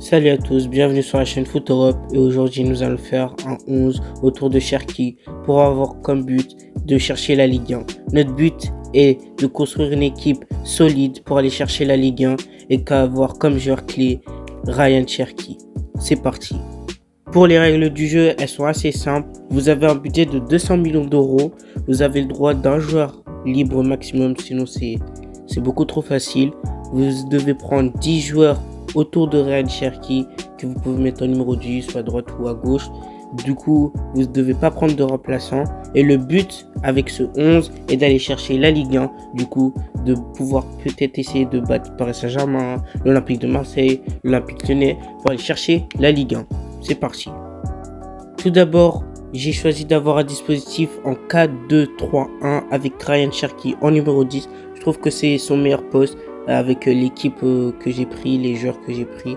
Salut à tous, bienvenue sur la chaîne Foot Europe et aujourd'hui nous allons faire un 11 autour de Cherki pour avoir comme but de chercher la Ligue 1. Notre but est de construire une équipe solide pour aller chercher la Ligue 1 et qu'avoir comme joueur clé Ryan Cherki. C'est parti. Pour les règles du jeu, elles sont assez simples. Vous avez un budget de 200 millions d'euros. Vous avez le droit d'un joueur libre maximum, sinon c'est beaucoup trop facile. Vous devez prendre 10 joueurs autour de Ryan Cherki que vous pouvez mettre en numéro 10, soit à droite ou à gauche. Du coup, vous ne devez pas prendre de remplaçant. Et le but avec ce 11 est d'aller chercher la Ligue 1. Du coup, de pouvoir peut-être essayer de battre Paris Saint-Germain, l'Olympique de Marseille, l'Olympique Lyonnais pour aller chercher la Ligue 1. C'est parti. Tout d'abord, j'ai choisi d'avoir un dispositif en 4-2-3-1 avec Ryan Cherki en numéro 10. Je trouve que c'est son meilleur poste avec l'équipe que j'ai pris, les joueurs que j'ai pris.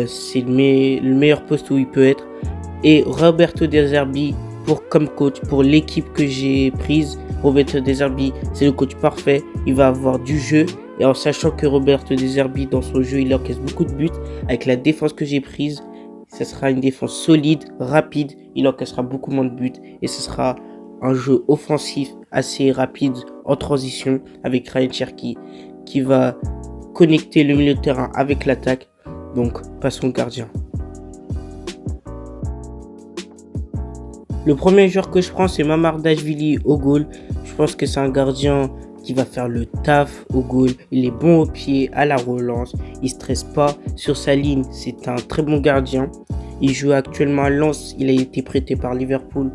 C'est le meilleur poste où il peut être. Et Roberto De Zerbi comme coach pour l'équipe que j'ai prise. Roberto De Zerbi, c'est le coach parfait. Il va avoir du jeu. Et en sachant que Roberto De Zerbi, dans son jeu, il encaisse beaucoup de buts. Avec la défense que j'ai prise, ce sera une défense solide, rapide. Il encaissera beaucoup moins de buts. Et ce sera un jeu offensif assez rapide en transition avec Ryan Cherki qui va connecter le milieu de terrain avec l'attaque. Donc, passons au gardien. Le premier joueur que je prends, c'est Mamardashvili au goal. Je pense que c'est un gardien qui va faire le taf au goal. Il est bon au pied, à la relance. Il stresse pas sur sa ligne. C'est un très bon gardien. Il joue actuellement à Lens. Il a été prêté par Liverpool.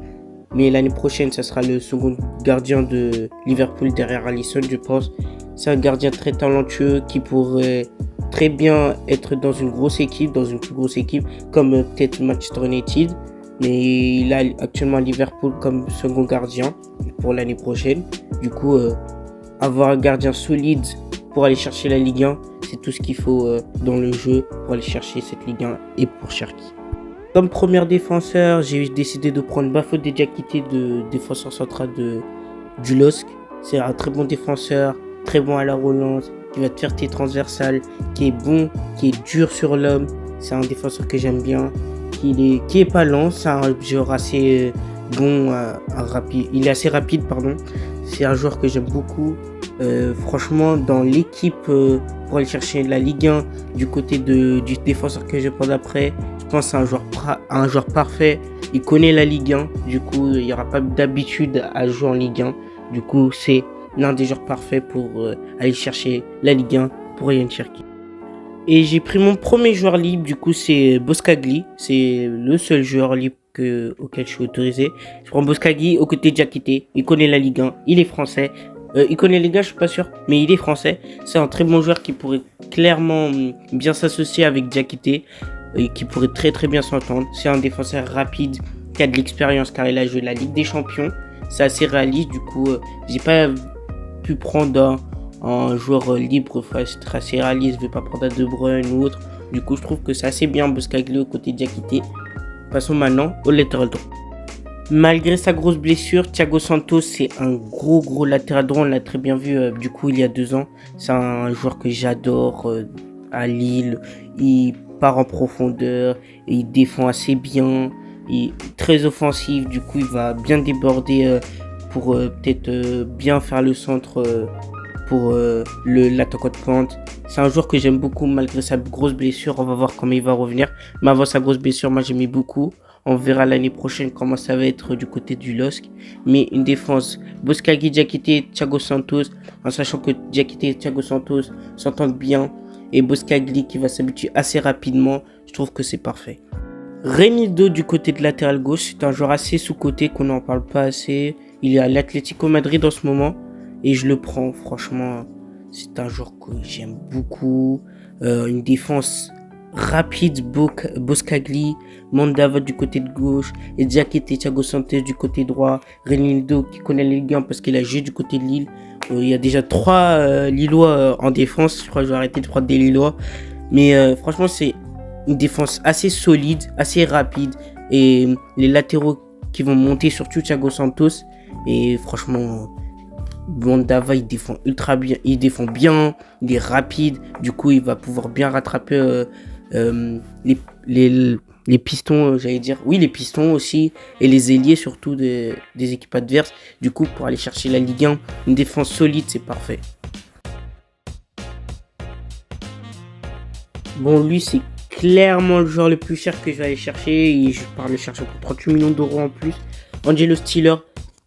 Mais l'année prochaine, ça sera le second gardien de Liverpool derrière Alisson, je pense. C'est un gardien très talentueux qui pourrait très bien être dans une grosse équipe, dans une plus grosse équipe, comme peut-être Manchester United. Mais il a actuellement Liverpool comme second gardien pour l'année prochaine. Du coup, avoir un gardien solide pour aller chercher la Ligue 1, c'est tout ce qu'il faut dans le jeu pour aller chercher cette Ligue 1 et pour Cherki. Comme premier défenseur, j'ai décidé de prendre Bafodé Diakité de défenseur central du LOSC. C'est un très bon défenseur, très bon à la relance, qui va te faire tes transversales, qui est bon, qui est dur sur l'homme. C'est un défenseur que j'aime bien, qui est pas lent, c'est un joueur assez bon, rapide. Il est assez rapide, pardon. C'est un joueur que j'aime beaucoup. Franchement, dans l'équipe pour aller chercher la Ligue 1 du côté du défenseur que je prends après, je pense que c'est un joueur parfait. Il connaît la Ligue 1, du coup il n'y aura pas d'habitude à jouer en Ligue 1. Du coup c'est l'un des joueurs parfaits pour aller chercher la Ligue 1 pour Ryan Cherki. Et j'ai pris mon premier joueur libre, du coup c'est Boskagli. C'est le seul joueur libre auquel je suis autorisé. Je prends Boskagli aux côtés de Diakité. Il connaît la Ligue 1, il est français. Il connaît les gars, je suis pas sûr, mais il est français. C'est un très bon joueur qui pourrait clairement bien s'associer avec Diakité et qui pourrait très très bien s'entendre. C'est un défenseur rapide qui a de l'expérience car il a joué la Ligue des Champions. C'est assez réaliste, du coup j'ai pas pu prendre un joueur libre assez réaliste. Je vais pas prendre un De Bruyne ou autre. Du coup je trouve que c'est assez bien Boskagli aux côtés de Diakité. Passons maintenant au latéral droit. Malgré sa grosse blessure, Thiago Santos c'est un gros latéral droit, on l'a très bien vu du coup il y a 2 ans. C'est un joueur que j'adore à Lille, il part en profondeur, et il défend assez bien, il est très offensif, du coup il va bien déborder pour peut-être bien faire le centre pour l'attaquant de pointe. C'est un joueur que j'aime beaucoup malgré sa grosse blessure, on va voir comment il va revenir. Mais avant sa grosse blessure, moi j'aimais beaucoup. On verra l'année prochaine comment ça va être du côté du LOSC. Mais une défense, Boskagli, Diakité, Thiago Santos, en sachant que Diakité et Thiago Santos s'entendent bien. Et Boskagli qui va s'habituer assez rapidement, je trouve que c'est parfait. Reinildo du côté de latéral gauche, c'est un joueur assez sous-coté qu'on n'en parle pas assez. Il est à l'Atlético Madrid en ce moment. Et je le prends, franchement, c'est un joueur que j'aime beaucoup. Une défense rapide, Boskagli, Mandava du côté de gauche, et Diakité, Thiago Santos du côté droit, Reinildo qui connaît les Ligue 1 parce qu'il a joué du côté de Lille. Il y a déjà 3 Lillois en défense, je crois que je vais arrêter de prendre des Lillois. Mais franchement, c'est une défense assez solide, assez rapide, et les latéraux qui vont monter, surtout Thiago Santos, et franchement... Mandava il défend ultra bien, il est rapide, du coup il va pouvoir bien rattraper les pistons, j'allais dire, oui, les pistons aussi, et les ailiers surtout des équipes adverses. Du coup, pour aller chercher la Ligue 1, une défense solide, c'est parfait. Bon, lui, c'est clairement le joueur le plus cher que je vais aller chercher, et je pars le chercher pour 38 millions d'euros en plus. Angelo Stiller,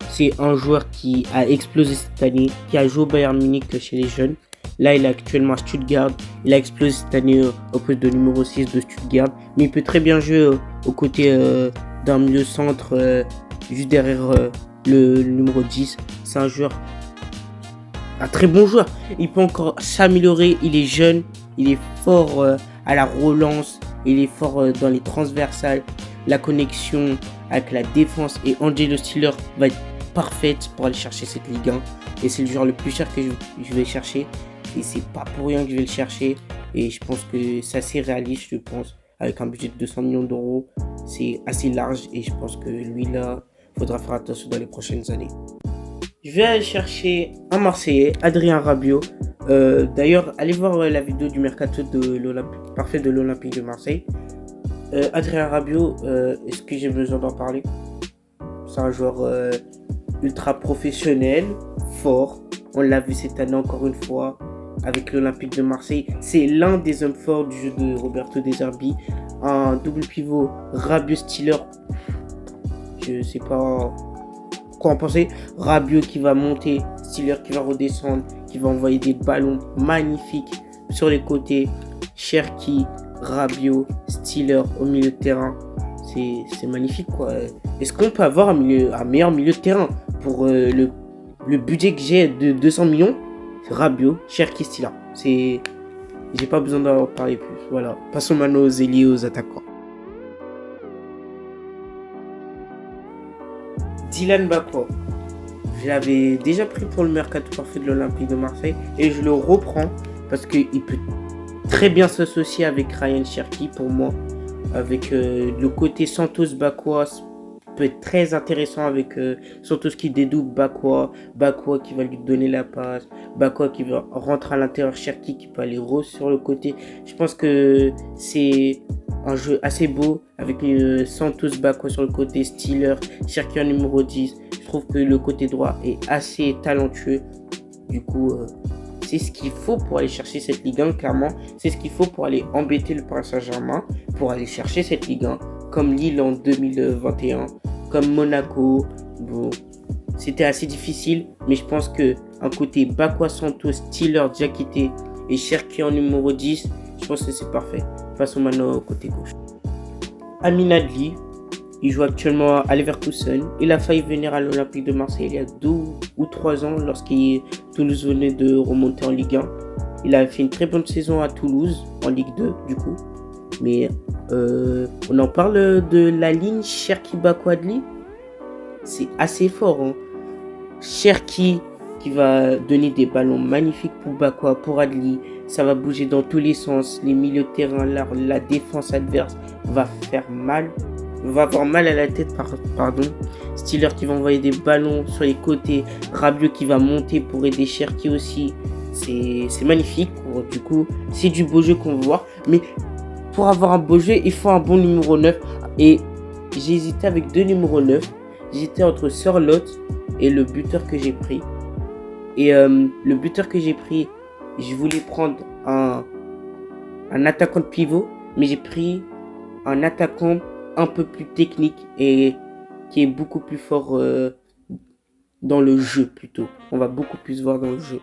c'est un joueur qui a explosé cette année, qui a joué au Bayern Munich chez les jeunes. Là, il est actuellement à Stuttgart. Il a explosé cette année au poste de numéro 6 de Stuttgart. Mais il peut très bien jouer aux côtés d'un milieu centre, juste derrière le numéro 10. C'est un très bon joueur. Il peut encore s'améliorer. Il est jeune. Il est fort à la relance. Il est fort dans les transversales. La connexion avec la défense. Et Angelo Stiller va être parfaite pour aller chercher cette Ligue 1. Et c'est le joueur le plus cher que je vais chercher. Et c'est pas pour rien que je vais le chercher. Et je pense que c'est assez réaliste, je pense. Avec un budget de 200 millions d'euros, c'est assez large. Et je pense que lui, là, faudra faire attention dans les prochaines années. Je vais aller chercher un Marseillais, Adrien Rabiot. D'ailleurs, allez voir la vidéo du mercato de l'Olympique de Marseille. Adrien Rabiot, est-ce que j'ai besoin d'en parler? C'est un joueur ultra professionnel, fort. On l'a vu cette année encore une fois avec l'Olympique de Marseille. C'est l'un des hommes forts du jeu de Roberto De Zerbi. Un double pivot Rabiot-Stiller. Je sais pas quoi en penser. Rabiot qui va monter, Stiller qui va redescendre, qui va envoyer des ballons magnifiques sur les côtés. Cherki, Rabiot, Stiller au milieu de terrain. C'est magnifique quoi. Est-ce qu'on peut avoir un meilleur milieu de terrain pour le budget que j'ai de 200 millions? Rabiot, Cherki, Stiller. J'ai pas besoin d'en parler plus. Voilà. Passons maintenant aux ailiers, aux attaquants. Dylan Bakwa. Je l'avais déjà pris pour le mercato parfait de l'Olympique de Marseille et je le reprends parce qu'il peut très bien s'associer avec Ryan Cherki pour moi. Avec le côté Santos Bakwa peut être très intéressant avec Santos qui dédouble Bakwa qui va lui donner la passe, Bakwa qui va rentrer à l'intérieur, Cherki qui peut aller sur le côté. Je pense que c'est un jeu assez beau avec Santos Bakwa sur le côté, Stiller, Cherki en numéro 10. Je trouve que le côté droit est assez talentueux. Du coup, c'est ce qu'il faut pour aller chercher cette Ligue 1, clairement. C'est ce qu'il faut pour aller embêter le Paris Saint-Germain, pour aller chercher cette Ligue 1, comme Lille en 2021, comme Monaco. Bon, c'était assez difficile, mais je pense que un côté Bakwa, Santos, Stiller, Diakité et Cherki en numéro 10, je pense que c'est parfait. Passons maintenant au côté gauche. Amin Adli, il joue actuellement à Leverkusen. Il a failli venir à l'Olympique de Marseille il y a 2 ou 3 ans lorsqu'il Toulouse venait de remonter en Ligue 1. Il a fait une très bonne saison à Toulouse, en Ligue 2 du coup. Mais on en parle de la ligne Cherki Bakwa Adli. C'est assez fort. Hein. Cherki qui va donner des ballons magnifiques pour Bakwa, pour Adli. Ça va bouger dans tous les sens. Les milieux de terrain, la défense adverse va avoir mal à la tête, pardon. Stiller qui va envoyer des ballons sur les côtés. Rabiot qui va monter pour aider Cherki aussi. C'est magnifique. Du coup, c'est du beau jeu qu'on veut voir. Mais pour avoir un beau jeu, il faut un bon numéro 9. Et j'ai hésité avec 2 numéros 9. J'étais entre Sørloth et le buteur que j'ai pris. Et le buteur que j'ai pris, je voulais prendre un attaquant de pivot. Mais j'ai pris un attaquant un peu plus technique et qui est beaucoup plus fort dans le jeu plutôt. On va beaucoup plus voir dans le jeu.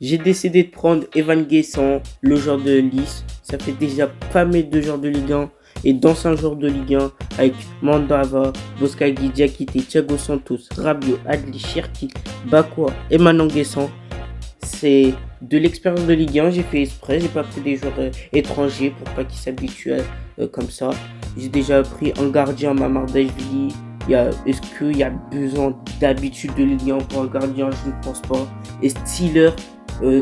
J'ai décidé de prendre Evan Guessant, le joueur de Nice. Ça fait déjà pas mal de joueurs de Ligue 1 et d'anciens joueurs de Ligue 1 avec Mandava, Boskagui, Diakité, Thiago Santos, Rabiot, Adli, Cherki, Bakwa et Manon Guessant. C'est de l'expérience de Ligue 1, j'ai fait exprès, j'ai pas pris des joueurs étrangers pour pas qu'ils s'habituent comme ça. J'ai déjà pris un gardien, Mamardashvili. Est-ce qu'il y a besoin d'habitude de Ligue 1 pour un gardien? Je ne pense pas. Et Stiller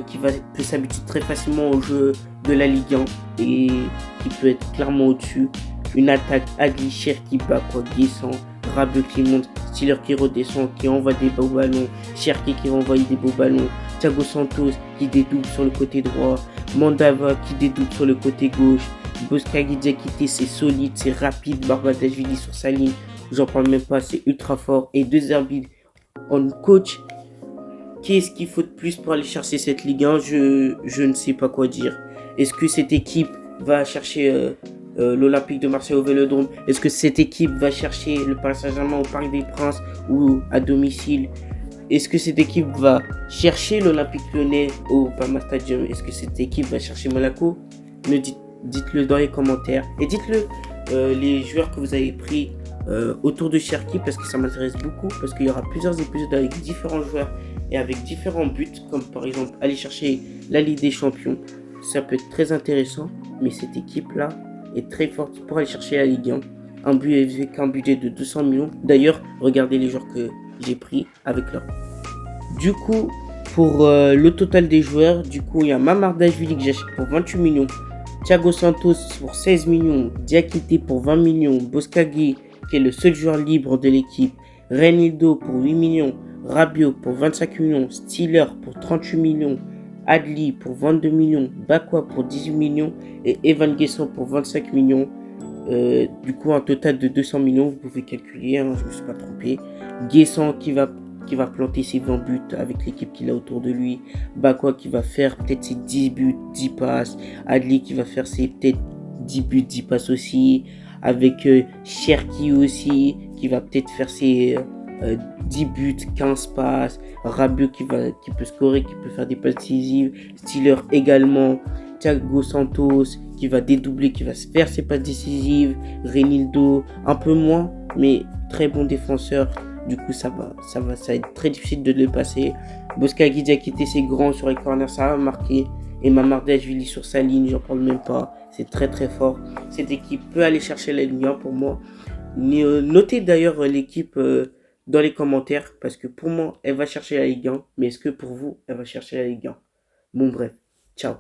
qui peut s'habituer très facilement au jeu de la Ligue 1 et qui peut être clairement au-dessus. Une attaque, Adli, Cherki, Bakwa, Guessant, Rabiot qui monte, Stiller qui redescend, qui envoie des beaux ballons, Cherki qui va envoyer des beaux ballons, Thiago Santos qui dédouble sur le côté droit, Mandava qui dédouble sur le côté gauche, Boskaghi Diakité, c'est solide, c'est rapide. Barbadashvili sur sa ligne, j'en parle même pas, c'est ultra fort. Et deux arbitres en coach. Qu'est-ce qu'il faut de plus pour aller chercher cette Ligue 1? Je ne sais pas quoi dire. Est-ce que cette équipe va chercher l'Olympique de Marseille au Vélodrome? Est-ce que cette équipe va chercher le Paris Saint-Germain au Parc des Princes ou à domicile? Est-ce que cette équipe va chercher l'Olympique Lyonnais au Palma Stadium? Est-ce que cette équipe va chercher Monaco? Dites-le dans les commentaires. Et dites-le les joueurs que vous avez pris autour de Cherki, parce que ça m'intéresse beaucoup, parce qu'il y aura plusieurs épisodes avec différents joueurs et avec différents buts, comme par exemple aller chercher la Ligue des Champions. Ça peut être très intéressant, mais cette équipe-là est très forte pour aller chercher la Ligue 1. Un but avec un budget de 200 millions. D'ailleurs, regardez les joueurs que j'ai pris avec leur. Du coup, pour le total des joueurs, du coup, il y a Mamardashvili que j'achète pour 28 millions. Thiago Santos pour 16 millions. Diakité pour 20 millions. Boskaghi, qui est le seul joueur libre de l'équipe. Reinildo pour 8 millions. Rabiot pour 25 millions. Stiller pour 38 millions. Adli pour 22 millions. Bakwa pour 18 millions. Et Evan Guessant pour 25 millions. Du coup, un total de 200 millions, vous pouvez calculer, hein, je ne me suis pas trompé. Guessant qui va planter ses 20 buts avec l'équipe qu'il a autour de lui. Bakwa qui va faire peut-être ses 10 buts, 10 passes. Adli qui va faire ses peut-être 10 buts, 10 passes aussi. Avec Cherki aussi, qui va peut-être faire ses 10 buts, 15 passes. Rabiot qui peut scorer, qui peut faire des passes décisives. Stiller également. Thiago Santos qui va dédoubler, qui va se faire ses passes décisives. Reinildo, un peu moins, mais très bon défenseur. Du coup, ça va être très difficile de le passer. Boskaghi Diakité, c'est grand sur les corners, ça va marquer. Et Mamardashvili sur sa ligne, j'en parle même pas. C'est très très fort. Cette équipe peut aller chercher la Ligue 1 pour moi. Notez d'ailleurs l'équipe dans les commentaires, parce que pour moi, elle va chercher la Ligue 1. Mais est-ce que pour vous, elle va chercher la Ligue 1? Bon, bref. Ciao.